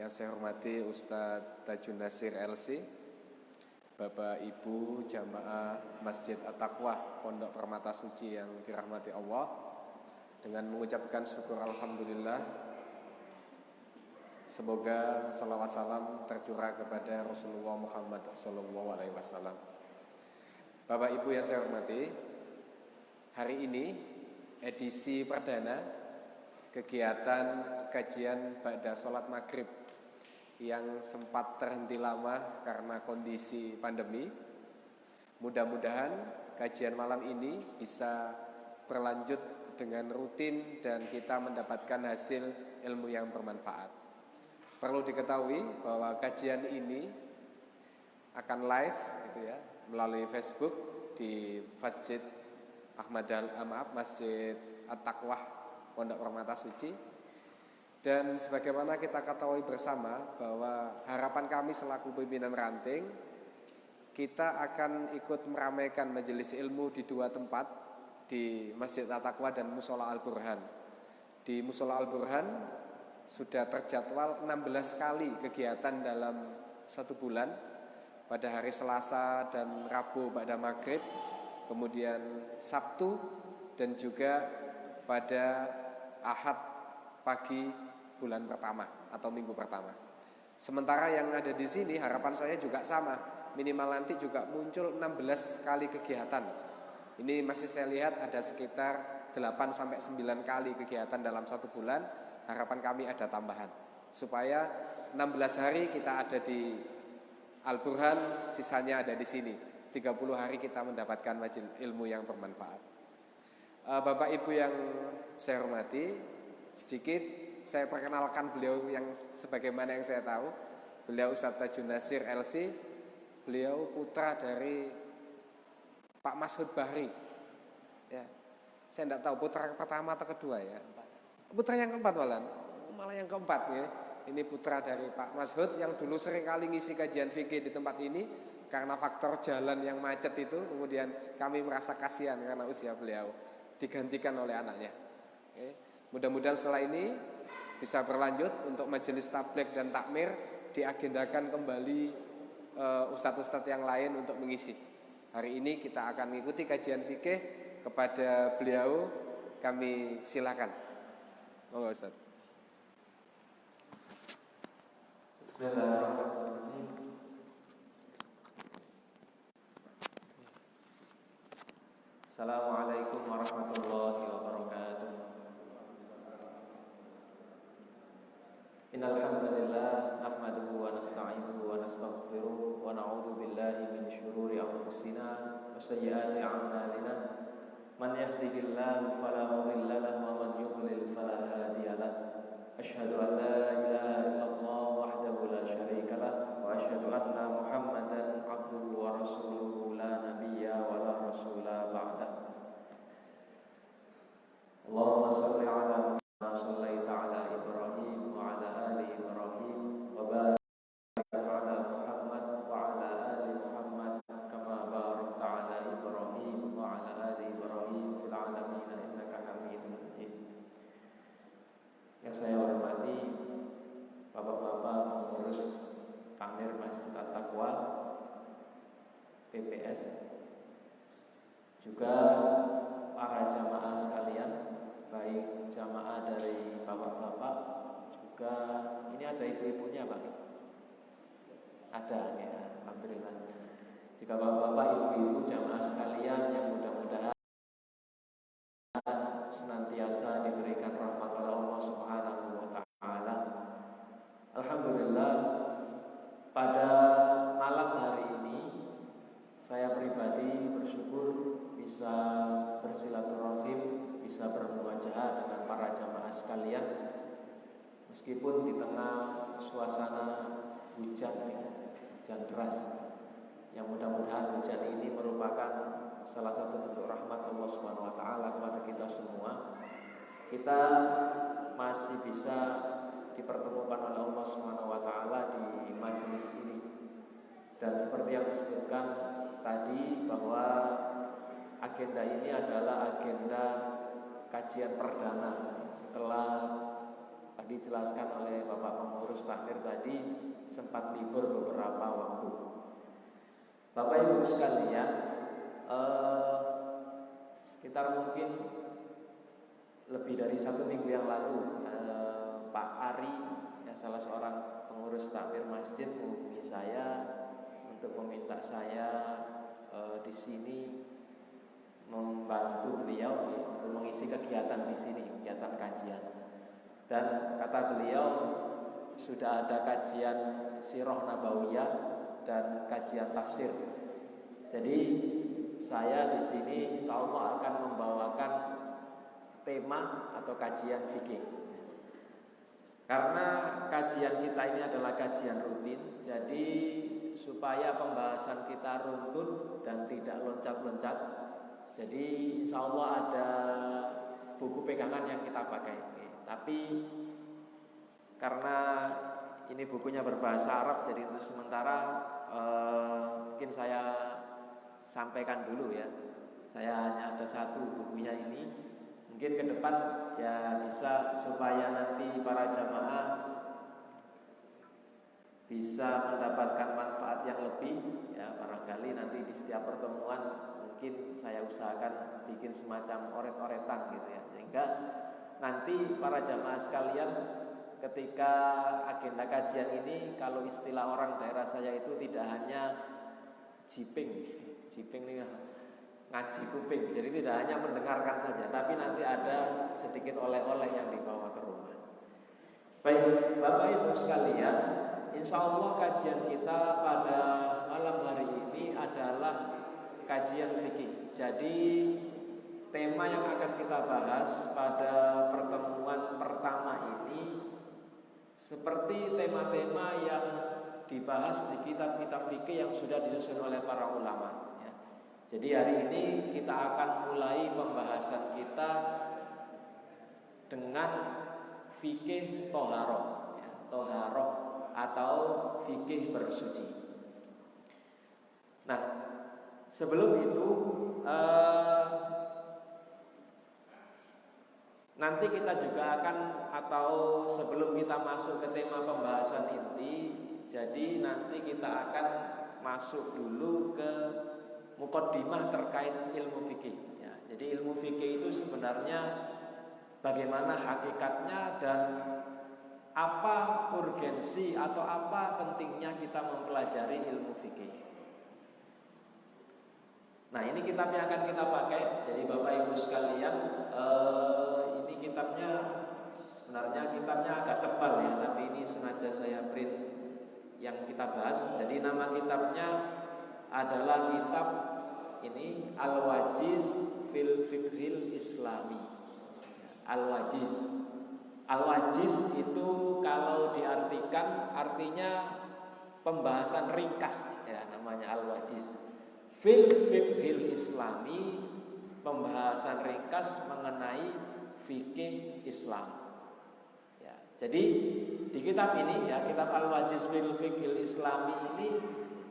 Yang saya hormati Ustadz Tajun Nasir LC, Bapak Ibu Jamaah Masjid At-Taqwa Pondok Permata Suci yang dirahmati Allah, dengan mengucapkan syukur Alhamdulillah, semoga salawat salam tercurah kepada Rasulullah Muhammad SAW. Bapak Ibu yang saya hormati, hari ini edisi perdana kegiatan kajian ba'da sholat maghrib yang sempat terhenti lama karena kondisi pandemi. Mudah-mudahan kajian malam ini bisa berlanjut dengan rutin dan kita mendapatkan hasil ilmu yang bermanfaat. Perlu diketahui bahwa kajian ini akan live gitu ya, melalui Facebook di Masjid Masjid At-Taqwa Pondok Permata Suci. Dan sebagaimana kita ketahui bersama bahwa harapan kami selaku pimpinan ranting, kita akan ikut meramaikan majelis ilmu di dua tempat, di Masjid At-Taqwa dan Mushola Al-Burhan. Di Mushola Al-Burhan sudah terjadwal 16 kali kegiatan dalam satu bulan, pada hari Selasa dan Rabu pada maghrib, kemudian Sabtu, dan juga pada Ahad pagi bulan pertama atau minggu pertama. Sementara yang ada di sini harapan saya juga sama, minimal nanti juga muncul 16 kali kegiatan. Ini masih saya lihat ada sekitar 8-9 kali kegiatan dalam satu bulan. Harapan kami ada tambahan supaya 16 hari kita ada di Al-Burhan, sisanya ada di sini. 30 hari kita mendapatkan majelis ilmu yang bermanfaat. Bapak Ibu yang saya hormati, sedikit saya perkenalkan beliau yang sebagaimana yang saya tahu. Beliau Ustadz Tajun Nasir LC. Beliau putra dari Pak Mas'ud Bahri. Ya, saya tidak tahu putra yang pertama atau kedua ya. Putra yang keempat malah yang keempat ya. Ini putra dari Pak Mas'ud yang dulu sering kali ngisi kajian fikih di tempat ini. Karena faktor jalan yang macet itu, kemudian kami merasa kasihan karena usia beliau digantikan oleh anaknya. Oke. Mudah-mudahan setelah ini bisa berlanjut untuk majelis tabligh dan takmir, diagendakan kembali ustadz-ustadz yang lain untuk mengisi. Hari ini kita akan mengikuti kajian fikih. Kepada beliau kami silakan. Monggo Ustaz. Bismillahirrahmanirrahim. Assalamualaikum warahmatullahi wabarakatuh. Innal hamdalillah nahmaduhu wa nasta'inuhu wa nastaghfiruh wa na'udzu billahi min shururi anfusina wa sayyiati a'malina. Man yahdihillahu fala mudilla lahu wa man yudlil fala hadiya lahu. Asyhadu an la ilaha illallah wahdahu la syarika lahu wa asyhadu anna Muhammadan abduhu wa rasuluhu la nabiyya wa la rasula ba'dah. Allahumma shalli ala Muhammad shallaita ala Ibrahim wa ala ali Ibrahim wa barik ala Muhammad wa ala ali Muhammad kama barakta ala Ibrahim wa ala ali Ibrahim fil alamin innaka Hamidum Majid. Yang saya hormati Bapak-bapak pengurus takmir Masjid At-Taqwa PPS, juga para jamaah sekalian, baik jamaah dari bapak-bapak, juga ini ada ibu-ibunya Pak. Ada ya, alhamdulillah. Jika bapak-bapak, ibu-ibu, jamaah sekalian yang mudah-mudahan senantiasa diberikan rahmat oleh Allah Subhanahu wa taala. Alhamdulillah, pada malam hari ini saya pribadi bersyukur bisa bersilaturahim, bisa bermuajahah dengan para jamaah sekalian, meskipun di tengah suasana hujan deras, yang mudah-mudahan hujan ini merupakan salah satu bentuk rahmat Allah Subhanahu wa taala kepada kita semua. Kita masih bisa dipertemukan oleh Allah Subhanahu wa taala di majelis ini. Dan seperti yang disebutkan tadi bahwa agenda ini adalah agenda kajian perdana setelah tadi dijelaskan oleh Bapak Pengurus Takmir tadi sempat libur beberapa waktu. Bapak Ibu sekalian, sekitar mungkin lebih dari 1 minggu yang lalu, Pak Ari, yang salah seorang pengurus takmir masjid, menghubungi saya untuk meminta saya di sini membantu beliau untuk mengisi kegiatan di sini, kegiatan kajian. Dan kata beliau sudah ada kajian Sirah Nabawiyah dan kajian tafsir. Jadi saya di sini insyaallah akan membawakan tema atau kajian fikih. Karena kajian kita ini adalah kajian rutin, jadi supaya pembahasan kita runtun dan tidak loncat-loncat, jadi insya Allah ada buku pegangan yang kita pakai. Tapi karena ini bukunya berbahasa Arab, jadi untuk sementara mungkin saya sampaikan dulu ya. Saya hanya ada 1 bukunya ini. Mungkin ke depan ya bisa supaya nanti para jamaah bisa mendapatkan manfaat yang lebih ya, barangkali nanti di setiap pertemuan mungkin saya usahakan bikin semacam oret-oretan gitu ya, sehingga nanti para jamaah sekalian ketika agenda kajian ini, kalau istilah orang daerah saya itu tidak hanya jiping ini ngaji kuping, jadi tidak hanya mendengarkan saja, tapi nanti ada sedikit oleh-oleh yang dibawa ke rumah. Baik, Bapak Ibu sekalian, insya Allah kajian kita pada malam hari ini adalah kajian fikih. Jadi tema yang akan kita bahas pada pertemuan pertama ini seperti tema-tema yang dibahas di kitab-kitab fikih yang sudah disusun oleh para ulama. Jadi hari ini kita akan mulai pembahasan kita dengan fikih toharoh, ya, toharoh atau fikih bersuci. Nah, sebelum itu nanti kita juga akan, atau sebelum kita masuk ke tema pembahasan inti, jadi nanti kita akan masuk dulu ke mukaddimah terkait ilmu fikih ya. Jadi ilmu fikih itu sebenarnya bagaimana hakikatnya dan apa urgensi atau apa pentingnya kita mempelajari ilmu fikih. Nah, ini kitab yang akan kita pakai. Jadi Bapak Ibu sekalian, ini kitabnya sebenarnya agak tebal ya, tapi ini sengaja saya print yang kita bahas. Jadi nama kitabnya adalah kitab ini Al-Wajiz fil Fiqhil Islami. Al-Wajiz. Al-Wajiz itu kalau diartikan artinya pembahasan ringkas ya, namanya Al-Wajiz. Fil Fiqhil Islami, pembahasan ringkas mengenai fikih Islam. Ya, jadi di kitab ini ya, kitab Al-Wajiz fil Fiqhil Islami ini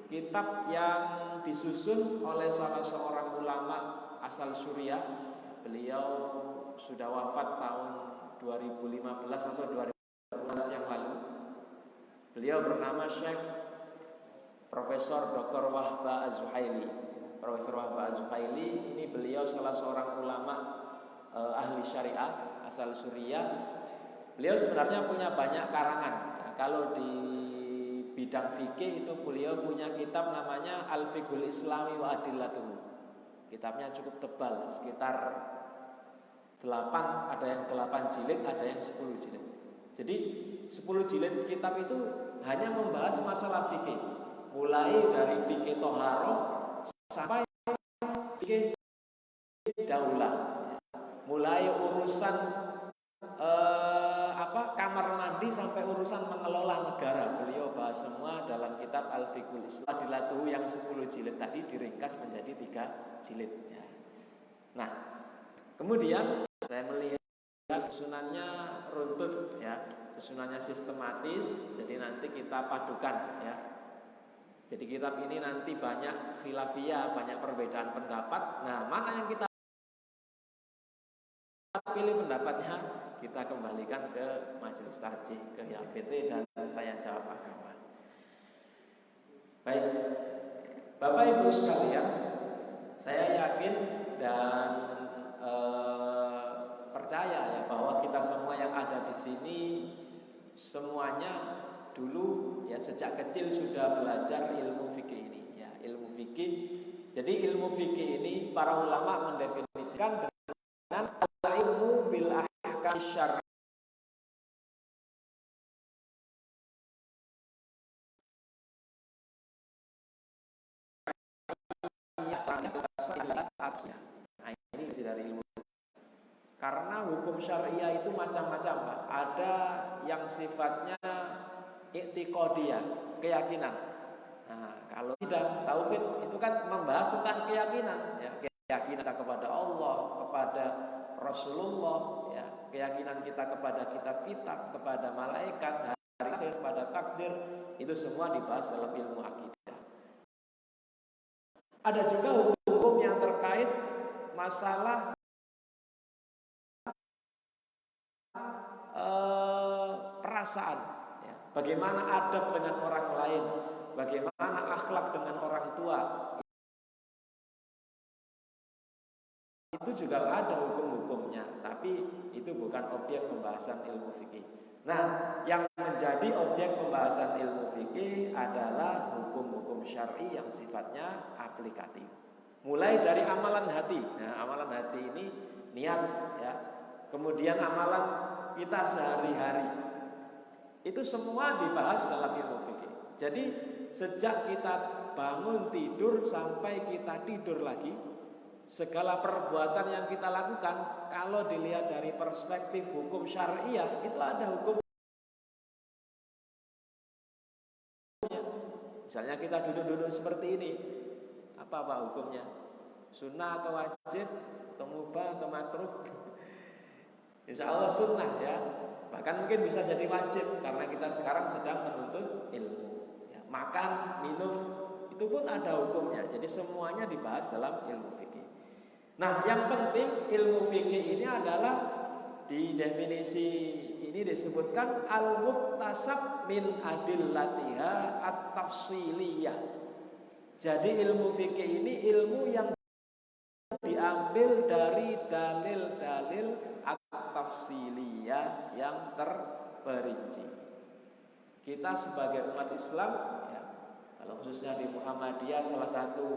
kitab yang disusun oleh salah seorang ulama asal Suriah. Beliau sudah wafat tahun 2015 atau 2016 yang lalu. Beliau bernama Syekh Profesor Dr. Wahba Az-Zuhaili. Profesor Wahba Az-Zuhaili ini beliau salah seorang ulama ahli syariah asal Suriah. Beliau sebenarnya punya banyak karangan. Ya, kalau di bidang fikih itu beliau punya kitab namanya Al-Fiqhul Islami wa Adillatuhu. Kitabnya cukup tebal, sekitar 8, ada yang 8 jilid, ada yang 10 jilid. Jadi 10 jilid kitab itu hanya membahas masalah fikih, mulai dari fikih toharoh sampai fikih daulah, mulai urusan kamar mandi sampai urusan mengelola negara. Beliau bahas semua dalam kitab Al-Fiqhul Islam Adillatuhu yang 10 jilid tadi diringkas menjadi 3 jilid ya. Nah, kemudian saya melihat susunannya runtut ya, susunannya sistematis. Jadi nanti kita padukan ya. Jadi kitab ini nanti banyak khilafiyah, banyak perbedaan pendapat. Nah, mana yang kita pilih pendapatnya kita kembalikan ke majelis tarjih, ke YPT dan tanya jawab agama. Baik, Bapak Ibu sekalian, saya yakin dan percaya ya bahwa kita semua yang ada di sini semuanya dulu ya sejak kecil sudah belajar ilmu fikih ini ya, ilmu fikih. Jadi ilmu fikih ini para ulama mendefinisikan dengan ilmu bil ahkam syar'i. Nah, ini dari ilmu. Karena hukum syariah itu macam-macam, Pak. Ada yang sifatnya i'tiqadiyah, keyakinan. Nah, kalau tidak tauhid itu kan membahas tentang keyakinan, ya, keyakinan kita kepada Allah, kepada Rasulullah, ya, keyakinan kita kepada kitab-kitab, kepada malaikat, hari akhir, kepada takdir, itu semua dibahas dalam ilmu akidah. Ada juga hukum yang terkait masalah perasaan, ya. Bagaimana adab dengan orang lain, bagaimana akhlak dengan orang tua. Itu juga ada hukum-hukumnya, tapi itu bukan objek pembahasan ilmu fikih. Nah, yang menjadi objek pembahasan ilmu fikih adalah hukum-hukum syar'i yang sifatnya aplikatif. Mulai dari amalan hati. Nah, amalan hati ini niat, ya. Kemudian amalan kita sehari-hari. Itu semua dibahas dalam ilmu fikih. Jadi, sejak kita bangun tidur sampai kita tidur lagi, segala perbuatan yang kita lakukan, kalau dilihat dari perspektif hukum syariah, itu ada hukumnya. Misalnya kita duduk-duduk seperti ini, apa hukumnya? Sunnah atau wajib, atau mubah atau makruh? Insya Allah sunnah, ya. Bahkan mungkin bisa jadi wajib karena kita sekarang sedang menuntut ilmu, ya. Makan, minum, itu pun ada hukumnya. Jadi semuanya dibahas dalam ilmu fikih. Nah, yang penting ilmu fikih ini adalah di definisi ini disebutkan al-muktasab min adillatiha at-tafsiliyah. Jadi ilmu fikih ini ilmu yang diambil dari dalil-dalil at-tafsiliyah yang terperinci. Kita sebagai umat Islam, ya, kalau khususnya di Muhammadiyah, salah satu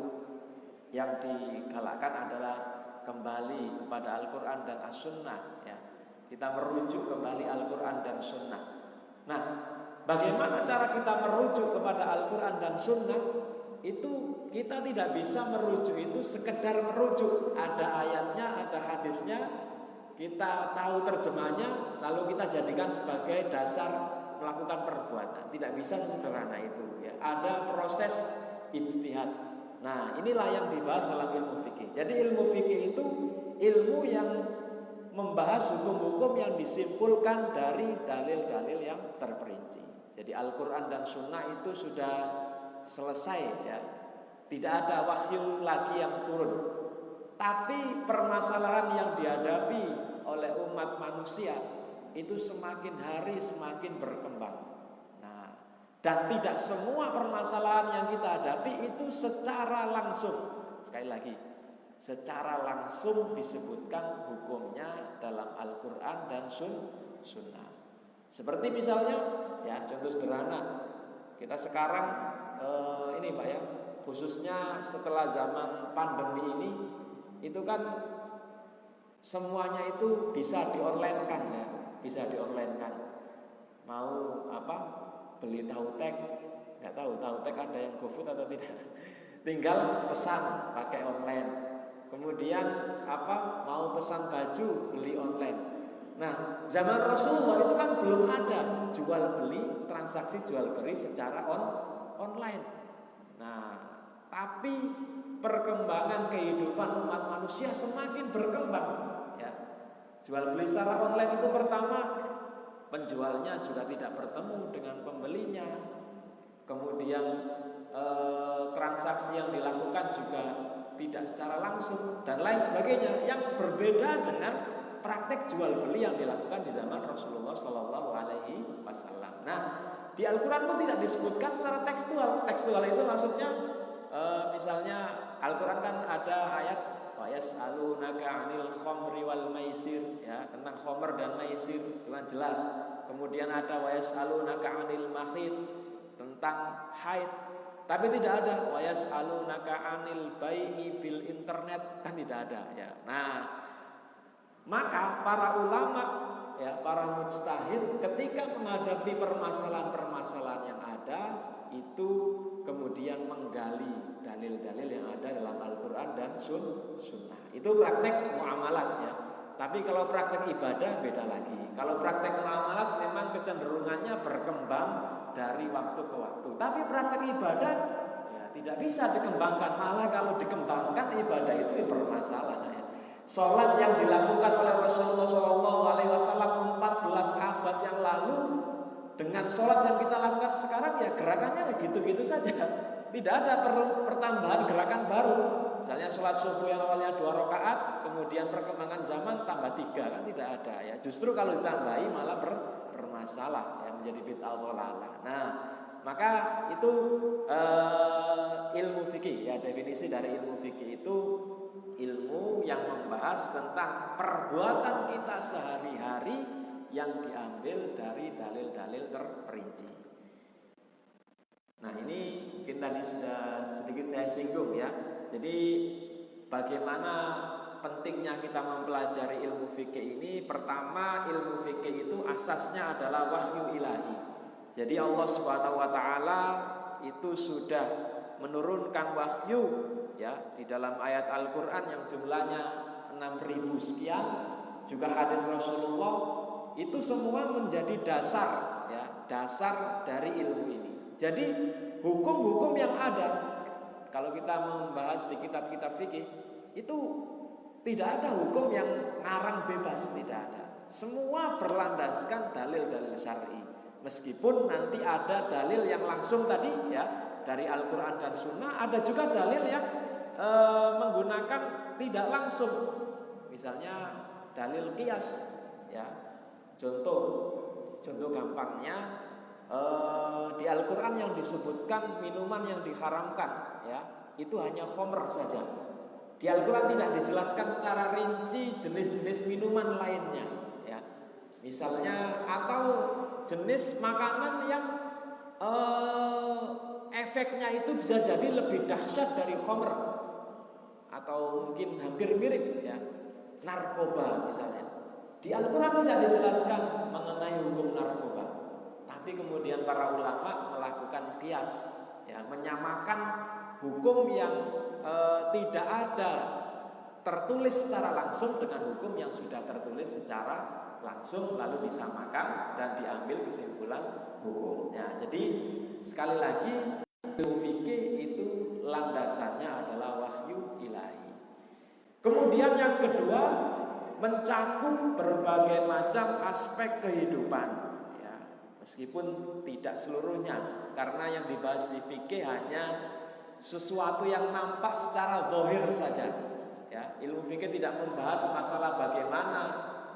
yang digalakkan adalah kembali kepada Al-Quran dan As-Sunnah, ya. Kita merujuk kembali Al-Quran dan Sunnah. Nah, bagaimana cara kita merujuk kepada Al-Quran dan Sunnah? Itu kita tidak bisa merujuk itu sekedar merujuk. Ada ayatnya, ada hadisnya, kita tahu terjemahnya, lalu kita jadikan sebagai dasar melakukan perbuatan. Tidak bisa sesederhana itu, ya. Ada proses ijtihad. Nah, inilah yang dibahas dalam ilmu fikih. Jadi ilmu fikih itu ilmu yang membahas hukum-hukum yang disimpulkan dari dalil-dalil yang terperinci. Jadi Al-Quran dan Sunnah itu sudah selesai, ya. Tidak ada wahyu lagi yang turun. Tapi permasalahan yang dihadapi oleh umat manusia itu semakin hari semakin berkembang. Dan tidak semua permasalahan yang kita hadapi itu secara langsung, sekali lagi, secara langsung disebutkan hukumnya dalam Al-Quran dan Sunnah. Seperti misalnya, ya, contoh sederhana, kita sekarang ini Pak, ya, khususnya setelah zaman pandemi ini, itu kan semuanya itu bisa di-online-kan, ya, bisa di-online-kan. Mau apa? Beli tautek, nggak tahu tautek ada yang GoFood atau tidak. Tinggal pesan pakai online. Kemudian apa? Mau pesan baju, beli online. Nah, zaman Rasulullah itu kan belum ada jual beli, transaksi jual beli secara online. Nah, tapi perkembangan kehidupan umat manusia semakin berkembang, ya. Jual beli secara online itu pertama, penjualnya juga tidak bertemu dengan pembelinya. Kemudian transaksi yang dilakukan juga tidak secara langsung dan lain sebagainya. Yang berbeda dengan praktek jual beli yang dilakukan di zaman Rasulullah Shallallahu Alaihi Wasallam. Nah, di Al-Quran itu tidak disebutkan secara tekstual. Tekstual itu maksudnya misalnya Al-Quran kan ada ayat wa yas'alunaka 'anil khamri wal maisir, ya, tentang khamr dan maisir dengan jelas. Kemudian ada wa yas'alunaka 'anil mahid, tentang haid. Tapi tidak ada wa yas'alunaka 'anil bai'i bil internet, kan tidak ada, ya. Nah, maka para ulama, ya, para mujtahid ketika menghadapi permasalahan-permasalahan yang ada itu kemudian menggali dalil-dalil yang ada dalam Al-Quran dan Sunnah. Itu praktek muamalat, ya. Tapi kalau praktek ibadah beda lagi. Kalau praktek muamalat memang kecenderungannya berkembang dari waktu ke waktu. Tapi praktek ibadah, ya, tidak bisa dikembangkan. Malah kalau dikembangkan ibadah itu bermasalah, ya. Sholat yang dilakukan oleh Rasulullah SAW 14 abad yang lalu dengan sholat yang kita lakukan sekarang, ya gerakannya gitu-gitu saja. Tidak ada pertambahan gerakan baru. Misalnya sholat subuh yang awalnya 2 rakaat, kemudian perkembangan zaman tambah 3, kan tidak ada, ya. Justru kalau ditambahi malah bermasalah, ya, menjadi bid'ah dhalalah. Nah, maka itu ilmu fikih, ya, definisi dari ilmu fikih itu ilmu yang membahas tentang perbuatan kita sehari-hari yang diambil dari dalil-dalil terperinci. Nah, ini mungkin tadi sudah sedikit saya singgung, ya. Jadi bagaimana pentingnya kita mempelajari ilmu fikih ini? Pertama, ilmu fikih itu asasnya adalah wahyu ilahi. Jadi Allah Subhanahu wa taala itu sudah menurunkan wahyu, ya, di dalam ayat Al-Qur'an yang jumlahnya 6.000 sekian, juga hadis Rasulullah, itu semua menjadi dasar, ya, dasar dari ilmu ini. Jadi hukum-hukum yang ada, kalau kita membahas di kitab-kitab fikih, itu tidak ada hukum yang ngarang bebas, tidak ada. Semua berlandaskan dalil-dalil syar'i. Meskipun nanti ada dalil yang langsung tadi, ya, dari Al-Quran dan Sunnah, ada juga dalil yang menggunakan tidak langsung. Misalnya dalil qiyas, ya. Contoh gampangnya, di Al-Quran yang disebutkan minuman yang diharamkan, ya, itu hanya khamr saja. Di Al-Quran tidak dijelaskan secara rinci jenis-jenis minuman lainnya, ya. Misalnya, atau jenis makanan yang efeknya itu bisa jadi lebih dahsyat dari khamr, atau mungkin hampir mirip, ya, narkoba misalnya. Di Al-Quran tidak dijelaskan mengenai hukum narkoba, tapi kemudian para ulama melakukan qiyas, ya, menyamakan hukum yang tidak ada tertulis secara langsung dengan hukum yang sudah tertulis secara langsung, lalu disamakan dan diambil kesimpulan hukum. Ya, jadi sekali lagi ilmu fikih itu landasannya adalah wahyu ilahi. Kemudian yang kedua, mencakup berbagai macam aspek kehidupan, ya, meskipun tidak seluruhnya, karena yang dibahas di fikih hanya sesuatu yang nampak secara zahir saja, ya. Ilmu fikih tidak membahas masalah bagaimana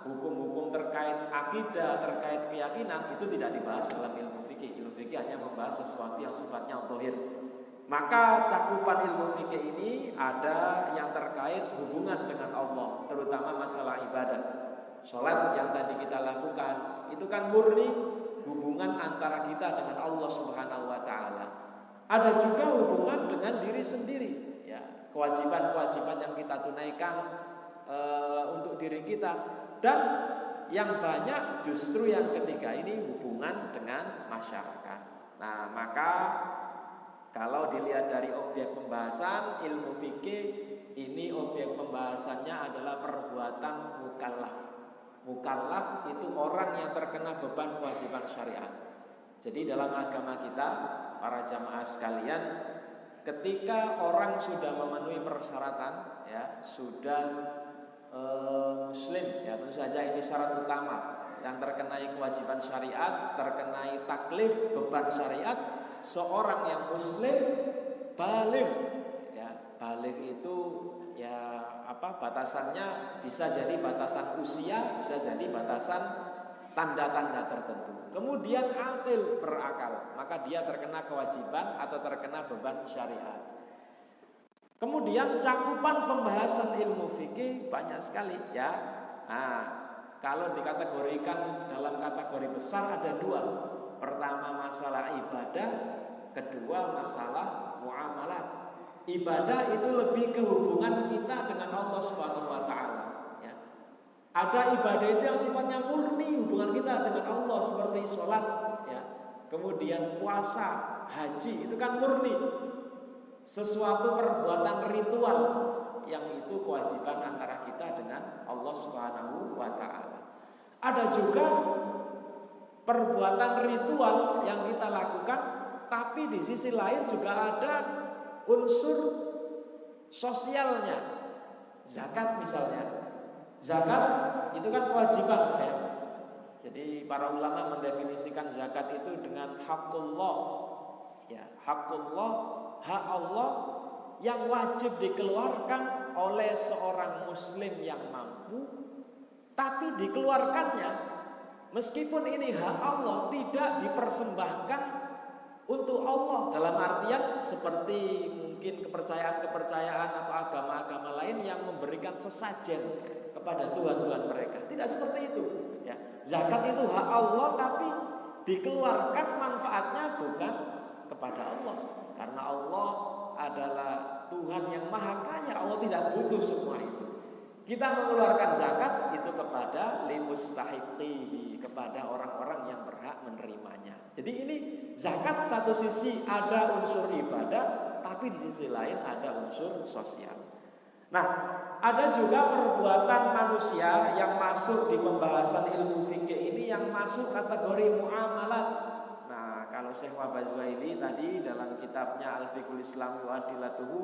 hukum-hukum terkait akidah, terkait keyakinan, itu tidak dibahas dalam ilmu fikih. Ilmu fikih hanya membahas sesuatu yang sifatnya zahir. Maka cakupan ilmu fikih ini ada yang terkait hubungan dengan Allah, terutama masalah ibadah. Sholat yang tadi kita lakukan itu kan murni hubungan antara kita dengan Allah Subhanahu wa taala. Ada juga hubungan dengan diri sendiri, ya, kewajiban-kewajiban yang kita tunaikan untuk diri kita. Dan yang banyak justru yang ketiga ini hubungan dengan masyarakat. Nah, maka kalau dilihat dari objek pembahasan ilmu fikih ini, objek pembahasannya adalah perbuatan mukallaf. Mukallaf itu orang yang terkena beban kewajiban syariat. Jadi dalam agama kita, para jamaah sekalian, ketika orang sudah memenuhi persyaratan, ya, sudah muslim, ya, tentu saja ini syarat utama, yang terkenai kewajiban syariat, terkenai taklif, beban syariat, seorang yang muslim baligh, ya, baligh itu, ya, batasannya bisa jadi batasan usia, bisa jadi batasan tanda-tanda tertentu. Kemudian akil, berakal, maka dia terkena kewajiban atau terkena beban syariat. Kemudian cakupan pembahasan ilmu fikih banyak sekali ya. Nah, kalau dikategorikan dalam kategori besar ada dua. Pertama masalah ibadah, kedua masalah muamalah. Ibadah itu lebih ke hubungan kita dengan Allah Subhanahu wa taala ya. Ada ibadah itu yang sifatnya murni hubungan kita dengan Allah seperti sholat ya. Kemudian puasa, haji itu kan murni. Sesuatu perbuatan ritual yang itu kewajiban antara kita dengan Allah Subhanahu wa taala. Ada juga perbuatan ritual yang kita lakukan, tapi di sisi lain juga ada unsur sosialnya. Zakat misalnya. Zakat itu kan kewajiban ya. Jadi para ulama mendefinisikan zakat itu dengan haqqullah. Ya, haqqullah, hak Allah yang wajib dikeluarkan oleh seorang muslim yang mampu, tapi dikeluarkannya meskipun ini hak Allah tidak dipersembahkan untuk Allah, dalam artian seperti mungkin kepercayaan-kepercayaan atau agama-agama lain yang memberikan sesajen kepada Tuhan-Tuhan mereka. Tidak seperti itu ya. Zakat itu hak Allah tapi dikeluarkan manfaatnya bukan kepada Allah, karena Allah adalah Tuhan yang maha kaya. Allah tidak butuh semua itu. Kita mengeluarkan zakat itu kepada limustahiqihi, kepada orang-orang yang berhak menerimanya. Jadi ini zakat satu sisi ada unsur ibadah, tapi di sisi lain ada unsur sosial. Nah, ada juga perbuatan manusia yang masuk di pembahasan ilmu fikih ini yang masuk kategori muamalat. Nah, kalau Syekh Wahbah Zuhaili tadi dalam kitabnya Al-Fiqhul Islami wa Adillatuhu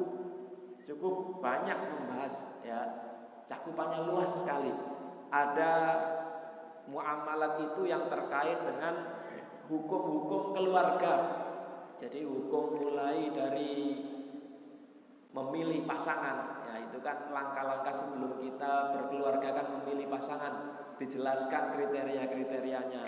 cukup banyak membahas ya. Cakupannya luas sekali. Ada muamalat itu yang terkait dengan hukum-hukum keluarga. Jadi hukum mulai dari memilih pasangan. Ya, itu kan langkah-langkah sebelum kita berkeluarga kan memilih pasangan, dijelaskan kriteria-kriterianya.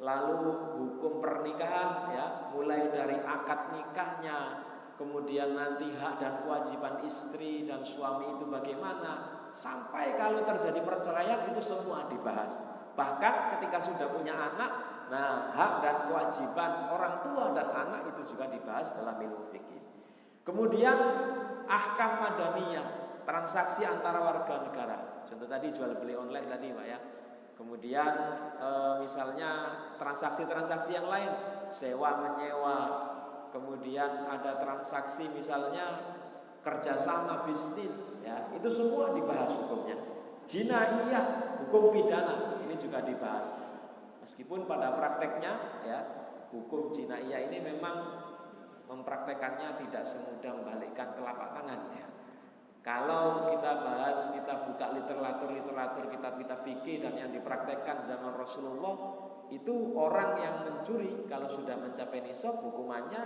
Lalu hukum pernikahan ya, mulai dari akad nikahnya, kemudian nanti hak dan kewajiban istri dan suami itu bagaimana, sampai kalau terjadi perceraian itu semua dibahas. Bahkan ketika sudah punya anak, nah hak dan kewajiban orang tua dan anak itu juga dibahas dalam ilmu fikih. Kemudian ahkam madaniyah, transaksi antara warga negara. Contoh tadi jual beli online tadi Pak ya. Kemudian misalnya transaksi-transaksi yang lain, sewa menyewa. Kemudian ada transaksi misalnya kerjasama bisnis, ya itu semua dibahas hukumnya. Jinaiyah, hukum pidana, ini juga dibahas. Meskipun pada prakteknya, ya hukum jinaiyah ini memang mempraktekannya tidak semudah membalikkan telapak tangan. Ya. Kalau kita bahas, kita buka literatur kitab-kitab fikih dan yang dipraktekkan zaman Rasulullah, itu orang yang mencuri kalau sudah mencapai nisab hukumannya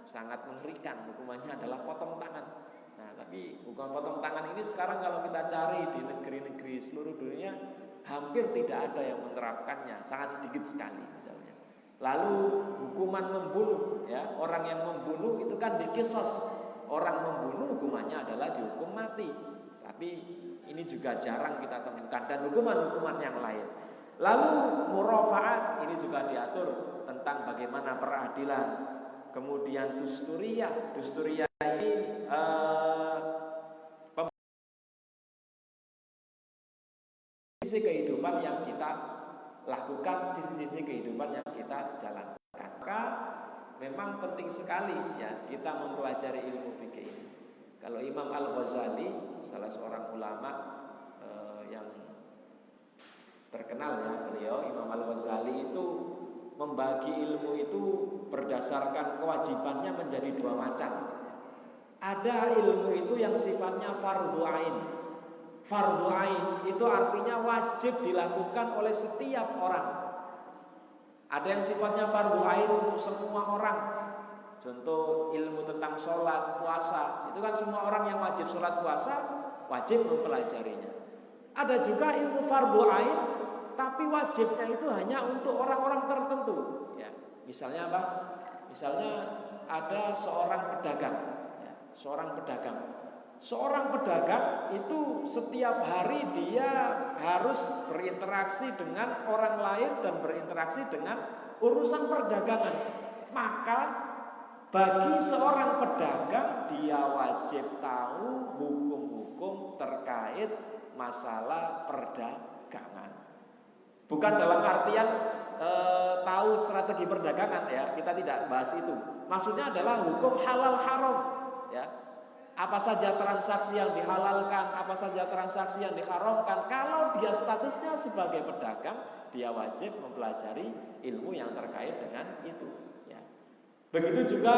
sangat mengerikan. Hukumannya adalah potong tangan. Nah, tapi hukuman potong tangan ini sekarang kalau kita cari di negeri-negeri seluruh dunia hampir tidak ada yang menerapkannya, sangat sedikit sekali misalnya. Lalu hukuman membunuh, ya orang yang membunuh itu kan dikisos. Orang membunuh hukumannya adalah dihukum mati. Tapi ini juga jarang kita temukan, dan hukuman-hukuman yang lain. Lalu murafaat ini juga diatur tentang bagaimana peradilan. Kemudian dusturiyah ini sisi kehidupan yang kita lakukan, sisi-sisi kehidupan yang kita jalankan. Maka memang penting sekali ya kita mempelajari ilmu fikih ini. Kalau Imam Al-Ghazali, salah seorang ulama yang terkenal ya, beliau Imam Al-Ghazali itu membagi ilmu itu berdasarkan kewajibannya menjadi dua macam. Ada ilmu itu yang sifatnya fardhu ain. Fardhu ain itu artinya wajib dilakukan oleh setiap orang. Ada yang sifatnya fardhu ain untuk semua orang. Contoh ilmu tentang sholat, puasa, itu kan semua orang yang wajib sholat puasa wajib mempelajarinya. Ada juga ilmu fardhu ain, tapi wajibnya itu hanya untuk orang-orang tertentu. Ya, misalnya apa? Misalnya ada seorang pedagang. Ya, Seorang pedagang itu setiap hari dia harus berinteraksi dengan orang lain dan berinteraksi dengan urusan perdagangan. Maka bagi seorang pedagang dia wajib tahu hukum-hukum terkait masalah perdagangan. Bukan dalam artian tahu strategi perdagangan ya, kita tidak bahas itu. Maksudnya adalah hukum halal haram ya. Apa saja transaksi yang dihalalkan, apa saja transaksi yang diharamkan. Kalau dia statusnya sebagai pedagang, dia wajib mempelajari ilmu yang terkait dengan itu ya. Begitu juga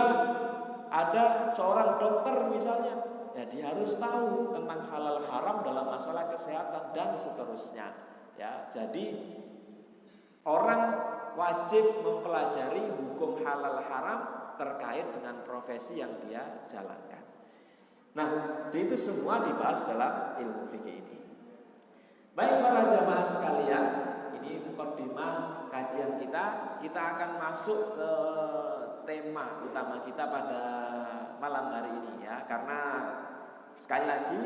ada seorang dokter misalnya, ya dia harus tahu tentang halal haram dalam masalah kesehatan dan seterusnya ya. Jadi orang wajib mempelajari hukum halal haram terkait dengan profesi yang dia jalankan. Nah, itu semua dibahas dalam ilmu fikih ini. Baik para jamaah sekalian, ini mukadimah kajian kita. Kita akan masuk ke tema utama kita pada malam hari ini ya. Karena sekali lagi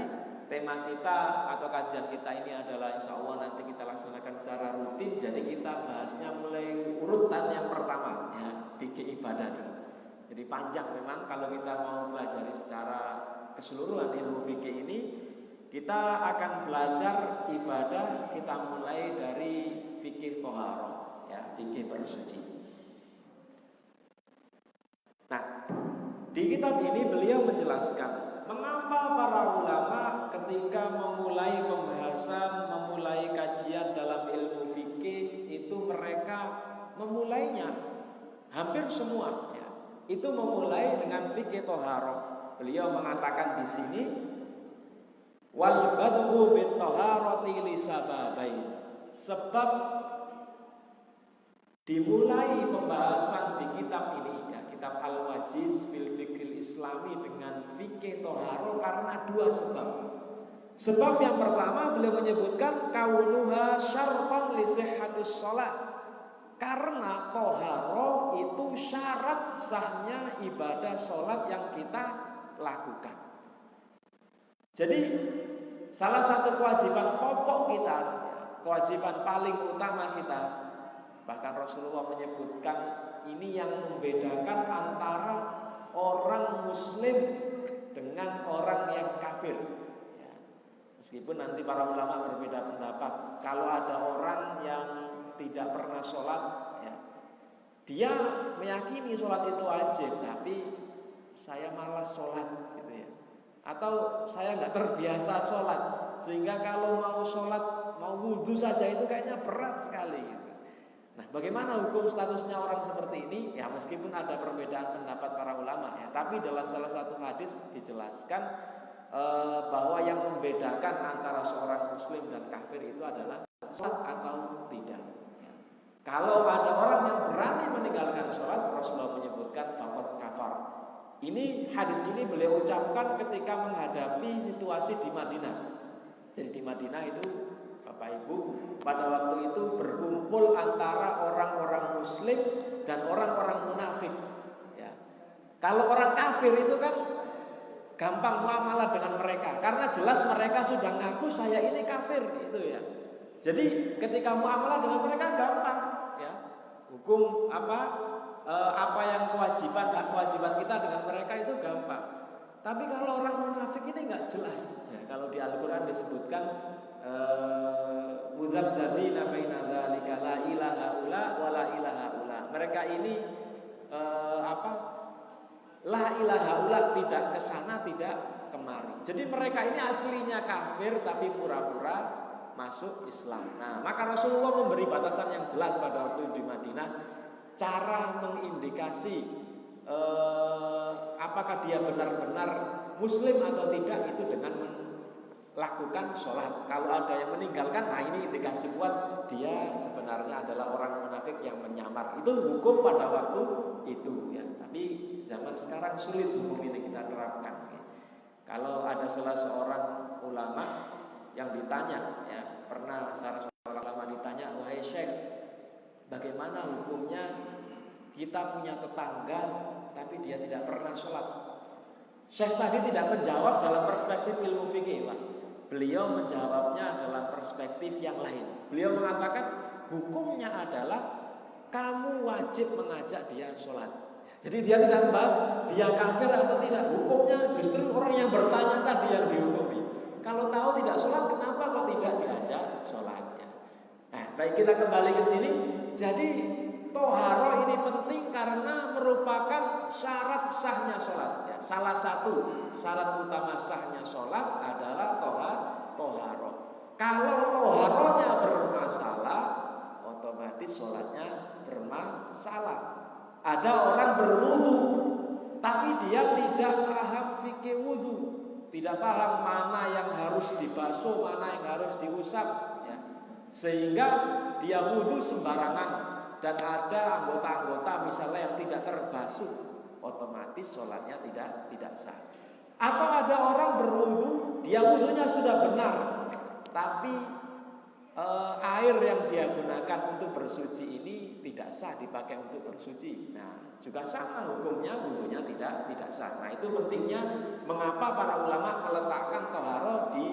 tema kita atau kajian kita ini adalah insya Allah nanti kita laksanakan secara rutin. Jadi kita bahasnya mulai urutan yang pertama ya, fikih ibadah dulu. Jadi panjang memang kalau kita mau pelajari secara keseluruhan ilmu fikih ini. Kita akan belajar ibadah, kita mulai dari fikih thaharah ya, fikih bersuci. Nah, di kitab ini beliau menjelaskan mengapa para ulama ketika memulai pembahasan, memulai kajian dalam ilmu fikih itu mereka memulainya hampir semua ya, itu memulai dengan fikih thaharah. Beliau mengatakan di sini wal bad'u bit taharati li sababain. Sebab dimulai pembahasan di kitab ini ya, kitab Al-Wajiz fil Fiqhil Islami dengan fikih thaharah karena dua sebab. Sebab yang pertama beliau menyebutkan kaunuha syartan li sihhatis shalah. Karena thaharah itu syarat sahnya ibadah salat yang kita lakukan. Jadi salah satu kewajiban pokok kita, kewajiban paling utama kita, bahkan Rasulullah menyebutkan ini yang membedakan antara orang muslim dengan orang yang kafir ya. Meskipun nanti para ulama berbeda pendapat. Kalau ada orang yang tidak pernah sholat ya, dia meyakini sholat itu wajib, tapi saya malas sholat gitu ya, atau saya nggak terbiasa sholat sehingga kalau mau sholat mau wudhu saja itu kayaknya berat sekali gitu. Nah, bagaimana hukum statusnya orang seperti ini? Ya meskipun ada perbedaan pendapat para ulama ya, tapi dalam salah satu hadis dijelaskan bahwa yang membedakan antara seorang muslim dan kafir itu adalah sholat atau tidak ya. Kalau ada orang yang berani meninggalkan sholat, Rasulullah menyebutkan faqad kafar. Ini hadis ini beliau ucapkan ketika menghadapi situasi di Madinah. Jadi di Madinah itu Bapak Ibu pada waktu itu berkumpul antara orang-orang muslim dan orang-orang munafik ya. Kalau orang kafir itu kan gampang muamalah dengan mereka karena jelas mereka sudah ngaku saya ini kafir itu ya. Jadi ketika muamalah dengan mereka gampang ya. Hukum apa yang kewajiban hak kewajiban kita dengan mereka itu gampang. Tapi kalau orang munafik ini nggak jelas ya, kalau di Al-Quran disebutkan mudzabdzabina baina dzalika la ilaha illa wa la ilaha illa. Mereka ini la ilaha illa, tidak ke sana tidak kemari. Jadi mereka ini aslinya kafir tapi pura-pura masuk Islam. Nah, maka Rasulullah memberi batasan yang jelas pada waktu di Madinah, cara mengindikasi apakah dia benar-benar muslim atau tidak itu dengan melakukan sholat. Kalau ada yang meninggalkan, nah ini indikasi kuat dia sebenarnya adalah orang munafik yang menyamar. Itu hukum pada waktu itu ya. Tapi zaman sekarang sulit hukum ini kita terapkan ya. Kalau ada salah seorang ulama yang ditanya, ya, pernah salah seorang ulama ditanya, wahai Syekh, bagaimana hukumnya kita punya tetangga tapi dia tidak pernah sholat? Syekh tadi tidak menjawab dalam perspektif ilmu fikih, Pak. Beliau menjawabnya dalam perspektif yang lain. Beliau mengatakan hukumnya adalah kamu wajib mengajak dia sholat. Jadi dia tidak membahas dia kafir atau tidak. Hukumnya justru orang yang bertanya tadi yang dihukumi. Kalau tahu tidak sholat, kenapa kok tidak diajak sholatnya? Nah, baik, kita kembali ke sini. Jadi toharo ini penting karena merupakan syarat sahnya sholat. Ya, salah satu syarat utama sahnya sholat adalah toharo. Kalau toharonya bermasalah, otomatis sholatnya bermasalah. Ada orang berwudu, tapi dia tidak paham fikih wudu, tidak paham mana yang harus dibasuh, mana yang harus diusap, ya. Sehingga dia wudu sembarangan dan ada anggota-anggota misalnya yang tidak terbasuh, otomatis sholatnya tidak sah. Atau ada orang berwudu, dia wudunya sudah benar, tapi air yang dia gunakan untuk bersuci ini tidak sah dipakai untuk bersuci. Nah, juga sama hukumnya, wudunya tidak sah. Nah, itu pentingnya mengapa para ulama meletakkan toharo di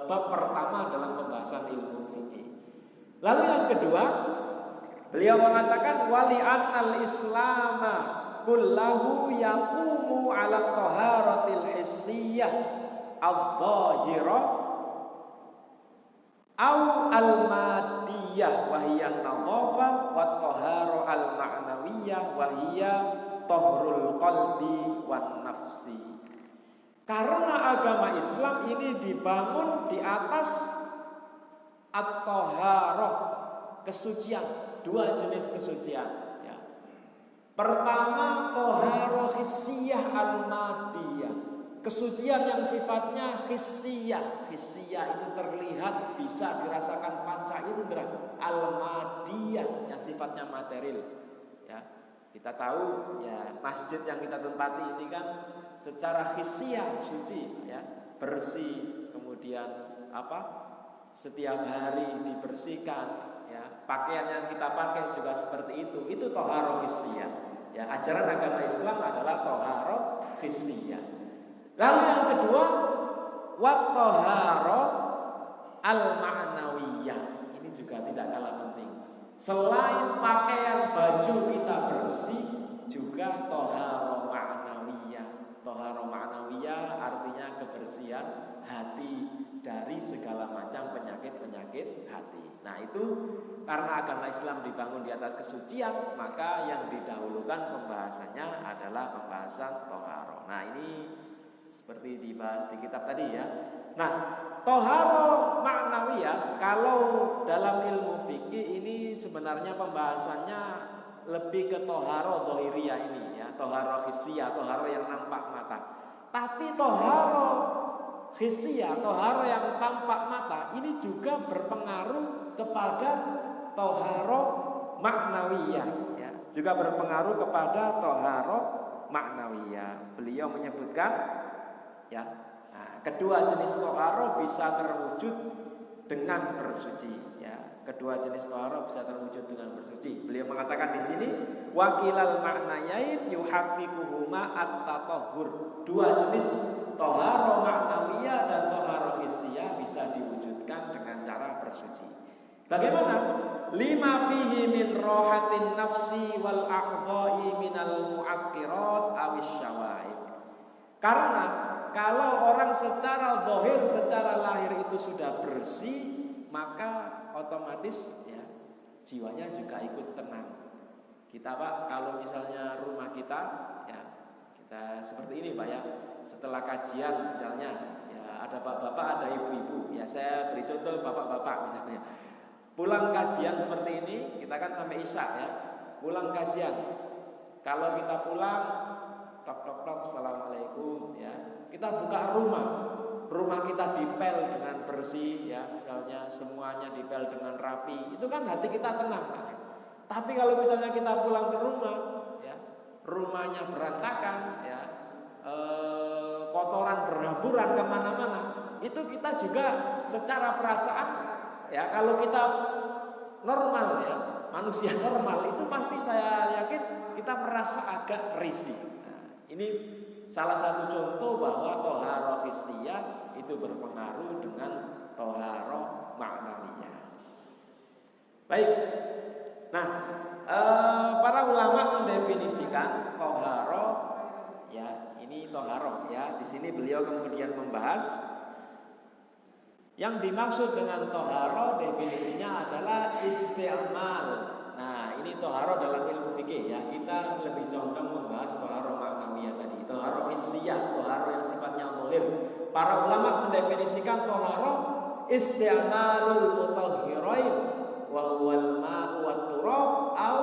bab pertama dalam pembahasan ilmu fikih. Lalu yang kedua, beliau mengatakan wali annal islama kullahu yaqumu ala taharatil hissiyah adh-dhahirah au al-madiyah wa hiya an-nadhafah wa at-tahara al-ma'nawiyah wa hiya tahrul qalbi wan nafsi. Karena agama Islam ini dibangun di atas at-taharah, kesucian, dua jenis kesucian, ya. Pertama, taharah hissiyah al-madiyah, kesucian yang sifatnya hissiyah. Hissiyah itu terlihat, bisa dirasakan panca indera. Al-madiyah yang sifatnya material, ya. Kita tahu, ya, masjid yang kita tempati ini kan secara hissiyah suci, ya, bersih, kemudian setiap hari dibersihkan, ya. Pakaian yang kita pakai juga seperti itu. Itu toharo hissiyah, ya. Ajaran agama Islam adalah toharo hissiyah. Lalu yang kedua, wat-tahara al-ma'nawiyah. Ini juga tidak kalah penting. Selain pakaian baju kita bersih, juga tahara ma'nawiyah. Tahara ma'nawiyah artinya kebersihan hati dari segala macam penyakit-penyakit hati. Nah, itu karena agama Islam dibangun di atas kesucian, maka yang didahulukan pembahasannya adalah pembahasan tahara. Nah, ini seperti dibahas di kitab tadi, ya. Nah, toharo ma'nawiyah kalau dalam ilmu fikih ini sebenarnya pembahasannya lebih ke toharo dhahiriyah ini, ya. Toharo hissiyah, toharo yang nampak mata. Tapi toharo hissiyah, toharo yang tampak mata ini juga berpengaruh kepada toharo ma'nawiyah, ya. Juga berpengaruh kepada toharo ma'nawiyah. Beliau menyebutkan, ya, nah, kedua jenis toharo bisa terwujud dengan bersuci, ya. Kedua jenis toharo bisa terwujud dengan bersuci. Beliau mengatakan di sini wakilal ma'nayain yuhaqqiquhuma at-tatahhur. Dua jenis toharo ma'nawiyah dan toharo hissiyah bisa diwujudkan dengan cara bersuci. Bagaimana? Lima fihi min rohatin nafsi wal a'dha'i minal mu'akkirat awis syawaib. Karena kalau orang secara zahir, secara lahir itu sudah bersih, maka otomatis, ya, jiwanya juga ikut tenang. Kita, Pak, kalau misalnya rumah kita, ya, kita seperti ini, Pak, ya. Setelah kajian misalnya, ya, ada bapak-bapak, ada ibu-ibu. Ya, saya beri contoh bapak-bapak misalnya. Pulang kajian seperti ini, kita kan sampai isya, ya. Pulang kajian. Kalau kita pulang, tok tok tok, assalamualaikum, ya. Kita buka rumah kita dipel dengan bersih, ya, misalnya semuanya dipel dengan rapi, itu kan hati kita tenang, Pak. Tapi kalau misalnya kita pulang ke rumah, ya, rumahnya berantakan, ya, kotoran berhamburan kemana-mana, itu kita juga secara perasaan ya, kalau kita normal ya, manusia normal itu pasti saya yakin kita merasa agak risih. Nah, ini salah satu contoh bahwa toharoh hissiyah itu berpengaruh dengan toharoh ma'nawiyah. Baik, nah para ulama mendefinisikan toharoh ya, ini toharoh ya. Di sini beliau kemudian membahas yang dimaksud dengan toharoh, definisinya adalah isti'mal. Nah, ini toharoh dalam ilmu fikih ya. Kita lebih condong membahas toharoh ma'nawiyah tadi. Toharoh hissiyah, toharoh yang sifatnya zahir. Para ulama mendefinisikan toharoh isti'malul mutahhirain wa huwal ma'u wat turab au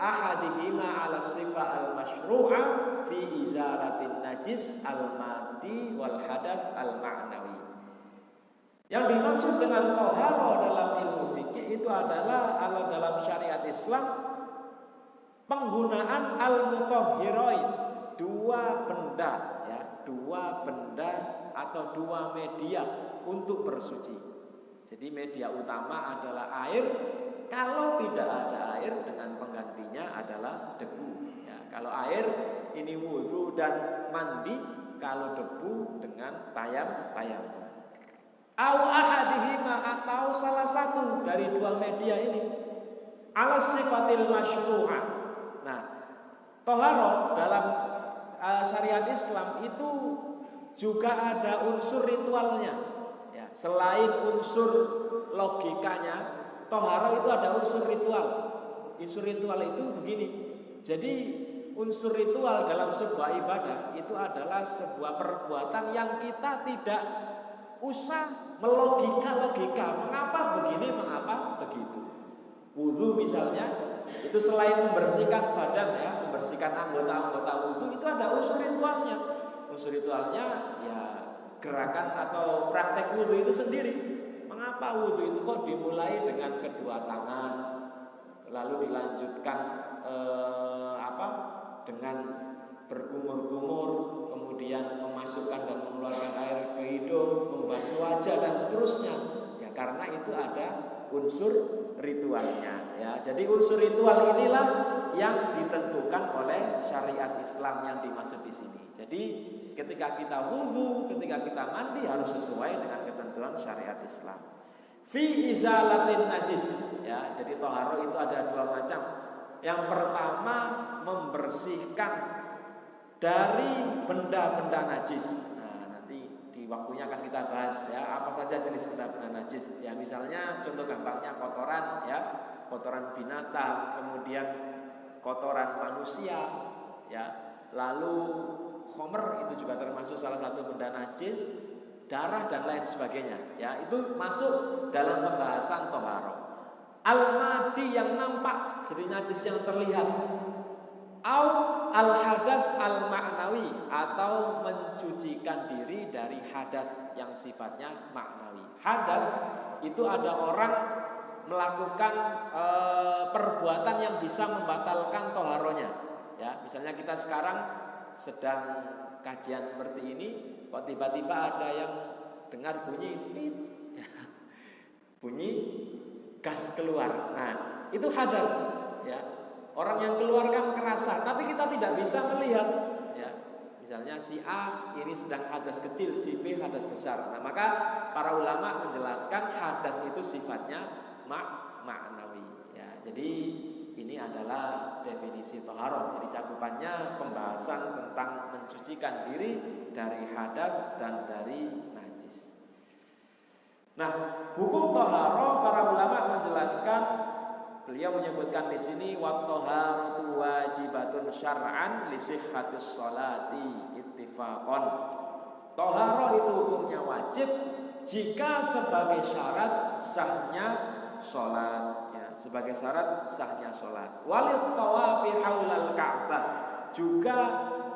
ahadihima ala sifah al-masyru'ah fi izalatin najis al-madi wal hadath al-ma'nawi. Yang dimaksud dengan toharoh dalam ilmu fikih itu adalah dalam syariat Islam penggunaan al-mutahhirain, dua benda ya, dua benda atau dua media untuk bersuci. Jadi media utama adalah air. Kalau tidak ada air, dengan penggantinya adalah debu ya. Kalau air ini wudu dan mandi, kalau debu dengan tayamum. Au ahadihima, atau salah satu dari dua media ini ala sifatil masyru'ah. Nah, toharoh dalam syariat Islam itu juga ada unsur ritualnya ya. Selain unsur logikanya, toharoh itu ada unsur ritual. Unsur ritual itu begini. Jadi unsur ritual dalam sebuah ibadah itu adalah sebuah perbuatan yang kita tidak usah melogika-logika, mengapa begini, mengapa begitu. Wudu misalnya, itu selain membersihkan badan ya, membersihkan anggota-anggota wudu, itu ada unsur ritualnya. Unsur ritualnya ya gerakan atau praktek wudu itu sendiri. Mengapa wudu itu kok dimulai dengan kedua tangan, lalu dilanjutkan dengan berkumur-kumur, kemudian memasukkan dan mengeluarkan air ke hidung, membasuh wajah dan seterusnya. Ya karena itu ada unsur ritualnya. Ya, jadi unsur ritual inilah yang ditentukan oleh syariat Islam yang dimaksud di sini. Jadi ketika kita wudu, ketika kita mandi harus sesuai dengan ketentuan syariat Islam. Fi izalatin najis. Ya, jadi toharoh itu ada dua macam. Yang pertama membersihkan dari benda-benda najis. Nah, nanti di waktunya akan kita bahas ya apa saja jenis benda-benda najis. Ya misalnya contoh gampangnya kotoran ya, kotoran binatang, kemudian kotoran manusia ya. Lalu khomer itu juga termasuk salah satu benda najis, darah dan lain sebagainya. Ya, itu masuk dalam pembahasan toharoh. Al-madi yang nampak, jadi najis yang terlihat. Au al-hadas al-ma'nawi, atau mencucikan diri dari hadas yang sifatnya maknawi. Hadas itu ada orang melakukan perbuatan yang bisa membatalkan toharohnya. Ya, misalnya kita sekarang sedang kajian seperti ini, kok tiba-tiba ada yang dengar bunyi tit, ya, bunyi gas keluar. Nah, itu hadas ya. Orang yang keluarkan kerasa, tapi kita tidak bisa melihat ya. Misalnya si A ini sedang hadas kecil, si B hadas besar. Nah, maka para ulama menjelaskan hadas itu sifatnya ma'nawi ya. Jadi ini adalah definisi toharoh. Jadi cakupannya pembahasan tentang mensucikan diri dari hadas dan dari najis. Nah, hukum toharoh para ulama menjelaskan, beliau menyebutkan di sini wa toharatu wajibatun syar'an li sihhatis sholati ittifaqan. Toharoh itu hukumnya wajib jika sebagai syarat sahnya sholat ya, sebagai syarat sahnya sholat. Walit tawafi haulal Ka'bah, juga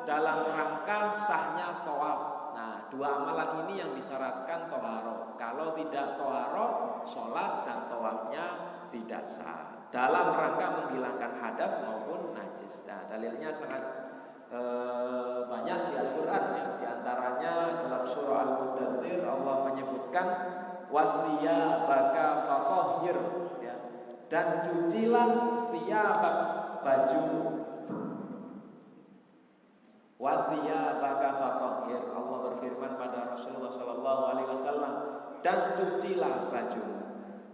dalam rangka sahnya tawaf. Nah, dua amalan ini yang disyaratkan toharoh. Kalau tidak toharoh, sholat dan tawafnya tidak sah. Dalam rangka menghilangkan hadas maupun najis. Nah, dalilnya sangat banyak di Al-Quran wasiyabaka fatahhir, ya. Dan cucilah siyabak, bajumu. Wasiyabaka fatahhir. Allah berfirman pada Rasulullah sallallahu alaihi wasallam, dan cucilah bajumu.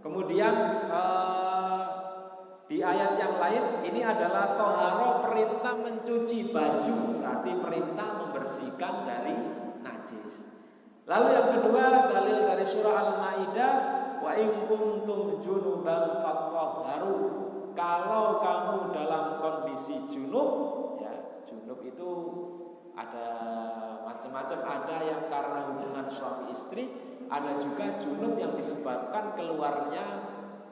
Kemudian di ayat yang lain ini adalah toharo, perintah mencuci baju, berarti perintah membersihkan dari najis. Lalu yang kedua dalil dari surah Al-Maidah, wa in kuntum junuban fatahharu. Kalau kamu dalam kondisi junub, ya, junub itu ada macam-macam, ada yang karena hubungan suami istri, ada juga junub yang disebabkan keluarnya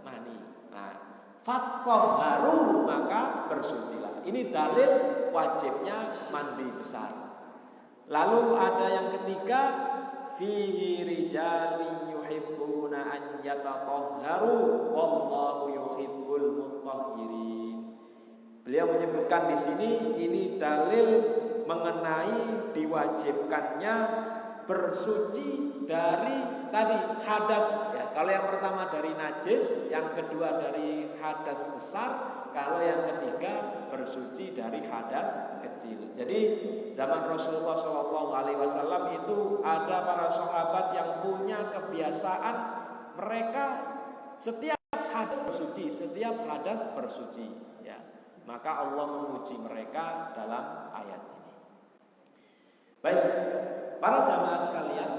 mani. Nah, fatahharu, maka bersucilah. Ini dalil wajibnya mandi besar. Lalu ada yang ketiga, fihi rijali yuhibbuna an yatatahharu wallahu yuhibbul mutahhirin. Beliau menyebutkan di sini ini dalil mengenai diwajibkannya bersuci dari tadi hadas, ya. Kalau yang pertama dari najis, yang kedua dari hadas besar, kalau yang ketiga bersuci dari hadas kecil. Jadi zaman Rasulullah SAW itu ada para sahabat yang punya kebiasaan mereka setiap hadas bersuci, setiap hadas bersuci, ya. Maka Allah memuji mereka dalam ayat ini. Baik, para jamaah sekalian,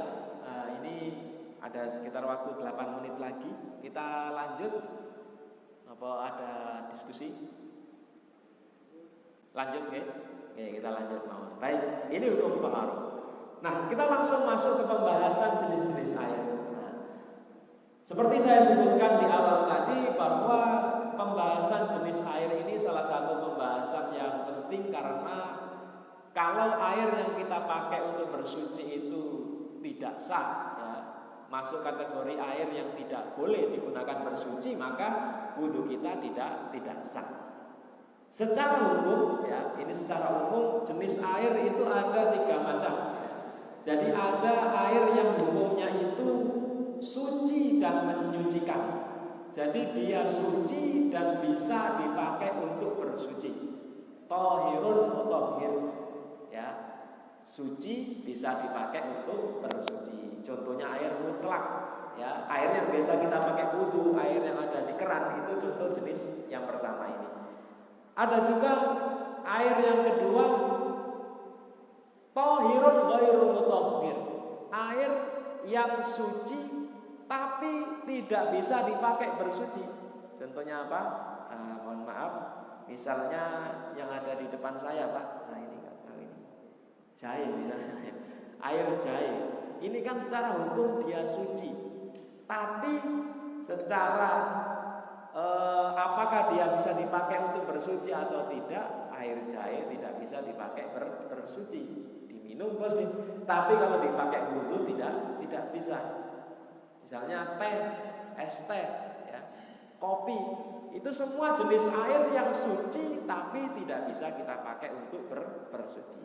ini ada sekitar waktu 8 menit lagi. Kita lanjut. Apa ada diskusi? Lanjut, ya? Oke, kita lanjut. Baik, ini hukum taharah. Nah, kita langsung masuk ke pembahasan jenis-jenis air. Nah, seperti saya sebutkan di awal tadi bahwa pembahasan jenis air ini salah satu pembahasan yang penting karena kalau air yang kita pakai untuk bersuci itu tidak sah, ya, masuk kategori air yang tidak boleh digunakan bersuci, maka wudhu kita tidak sah. Secara umum, ya, ini secara umum jenis air itu ada 3 macam. Jadi ada air yang hukumnya itu suci dan menyucikan. Jadi dia suci dan bisa dipakai untuk bersuci. Thahirun mutahhir, ya. Suci bisa dipakai untuk bersuci. Contohnya air mutlak, ya. Air yang biasa kita pakai wudu, air yang ada di keran, itu contoh jenis yang pertama ini. Ada juga air yang kedua, thahirun ghairu mutahhir. Air yang suci tapi tidak bisa dipakai bersuci. Contohnya apa? Mohon maaf, misalnya yang ada di depan saya, Pak. Nah, ini kali ini jahe misalnya. Air jahe. Ini kan secara hukum dia suci. Tapi secara apakah dia bisa dipakai untuk bersuci atau tidak? Air jahe tidak bisa dipakai bersuci. Diminum boleh, tapi kalau dipakai wudu tidak bisa. Misalnya teh, es teh, ya, kopi, itu semua jenis air yang suci tapi tidak bisa kita pakai untuk bersuci.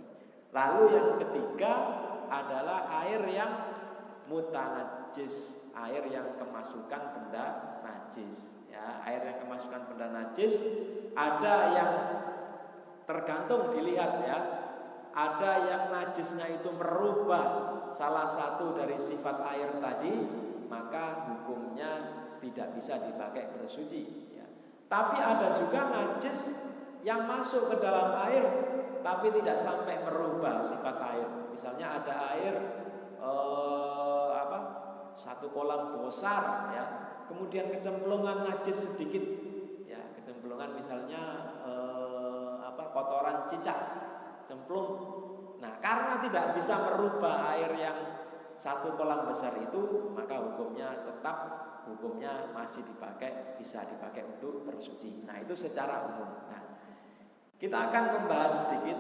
Lalu yang ketiga adalah air yang mutanajis, air yang kemasukan benda najis. Ya, air yang kemasukan benda najis ada yang tergantung dilihat, ya. Ada yang najisnya itu merubah salah satu dari sifat air tadi, maka hukumnya tidak bisa dipakai bersuci, ya. Tapi ada juga najis yang masuk ke dalam air tapi tidak sampai merubah sifat air. Misalnya ada air satu kolam besar, ya, kemudian kecemplungan najis sedikit, ya, kecemplungan misalnya kotoran cicak cemplung. Nah, karena tidak bisa merubah air yang satu kolam besar itu, maka hukumnya masih bisa dipakai untuk bersuci. Nah, itu secara umum. Nah, kita akan membahas sedikit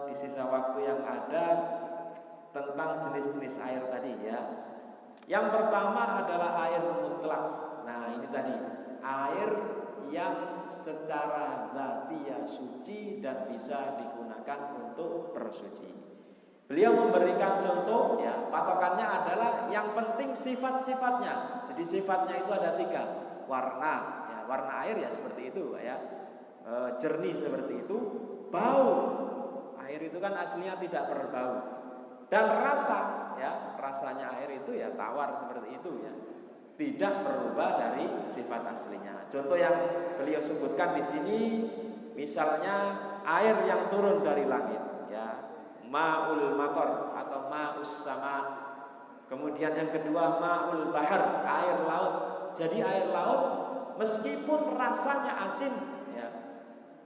di sisa waktu yang ada tentang jenis-jenis air tadi, ya. Yang pertama adalah air mutlak. Nah, ini tadi air yang secara dzatiyah suci dan bisa digunakan untuk bersuci. Beliau memberikan contoh, ya, patokannya adalah yang penting sifat-sifatnya. Jadi sifatnya itu ada 3, warna, ya, warna air ya seperti itu, ya, jernih seperti itu, bau, air itu kan aslinya tidak berbau, dan rasa, ya, rasanya air itu ya tawar seperti itu, ya, tidak berubah dari sifat aslinya. Contoh yang beliau sebutkan di sini, misalnya air yang turun dari langit, ya, ma'ul matar atau ma'us sama. Kemudian yang kedua ma'ul bahar, air laut. Jadi air laut meskipun rasanya asin, ya,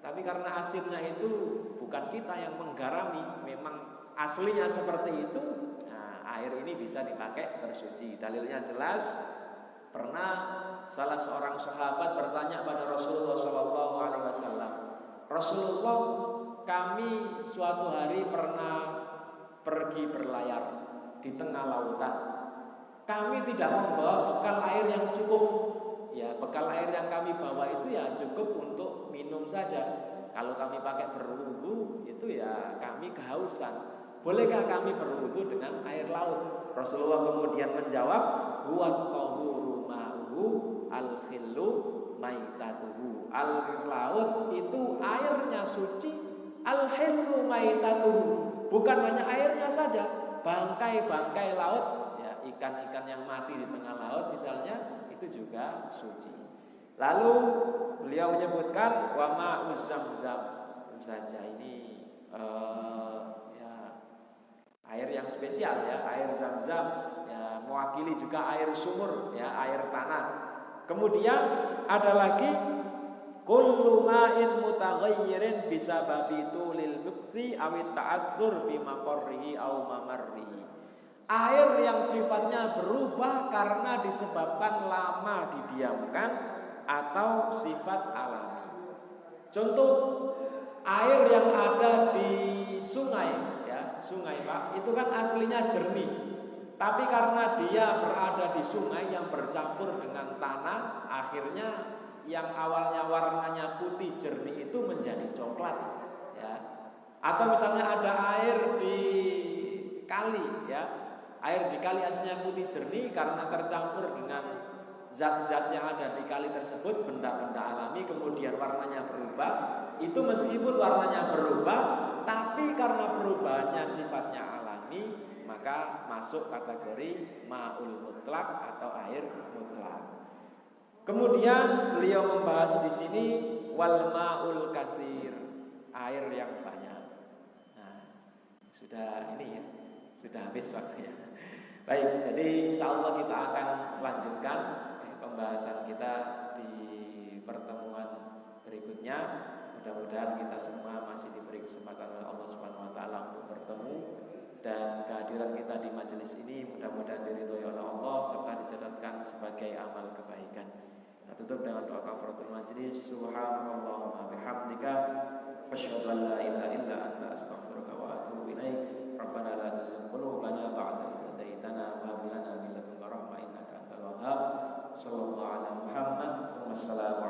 tapi karena asinnya itu bukan kita yang menggarami, memang aslinya seperti itu. Nah, air ini bisa dipakai bersuci. Dalilnya jelas. Pernah salah seorang sahabat bertanya pada Rasulullah SAW, Rasulullah, kami suatu hari pernah pergi berlayar di tengah lautan. Kami tidak membawa bekal air yang cukup. Ya, bekal air yang kami bawa itu ya cukup untuk minum saja. Kalau kami pakai berwudu itu ya kami kehausan. Bolehkah kami berwudu dengan air laut? Rasulullah kemudian menjawab, huwa tahuru ma'uhu al-khillu maitatuhu. Air laut itu airnya suci, al-khillu maitatuhu. Bukan hanya airnya saja, bangkai-bangkai laut, ya, ikan-ikan yang mati di tengah laut misalnya, itu juga suci. Lalu beliau menyebutkan wa ma'uz zamzam. Itu saja ini ya, air yang spesial, ya, air zam-zam, ya, mewakili juga air sumur, ya, air tanah. Kemudian ada lagi kullu ma'in mutaghayyirin bisababi tulil muksi awit ta'azzur bimaqarrihi aw mamarrihi. Air yang sifatnya berubah karena disebabkan lama didiamkan atau sifat alami. Contoh, air yang ada di sungai, ya, sungai Pak, itu kan aslinya jernih. Tapi karena dia berada di sungai yang bercampur dengan tanah, akhirnya yang awalnya warnanya putih jernih itu menjadi coklat, ya. Atau misalnya ada air di kali, ya. Air di kali aslinya putih jernih karena tercampur dengan zat-zat yang ada di kali tersebut, benda-benda alami, kemudian warnanya berubah. Itu meskipun warnanya berubah, tapi karena perubahannya sifatnya alami, maka masuk kategori ma'ul mutlak atau air mutlak. Kemudian beliau membahas di sini wal ma'ul katsir, air yang banyak. Nah, sudah ini ya, sudah habis waktunya. Baik, jadi insyaallah kita akan lanjutkan pembahasan kita di pertemuan berikutnya. Mudah-mudahan kita semua masih diberi kesempatan oleh Allah Subhanahu wa taala untuk bertemu, dan kehadiran kita di majelis ini mudah-mudahan diridhoi oleh Allah serta dicatatkan sebagai amal kebaikan. Kita tutup dengan doa kafaratul majelis. Subhanallahumma bihamdika asyhadu an la ilaha illa anta astaghfiruka wa atubu ilaik. Rabbana la tuzigh qulubana ba'da idh hadaytana wa hab lana min ladunka rahmah innaka antal wahhab. Sallallahu ala Muhammad. Wassalamu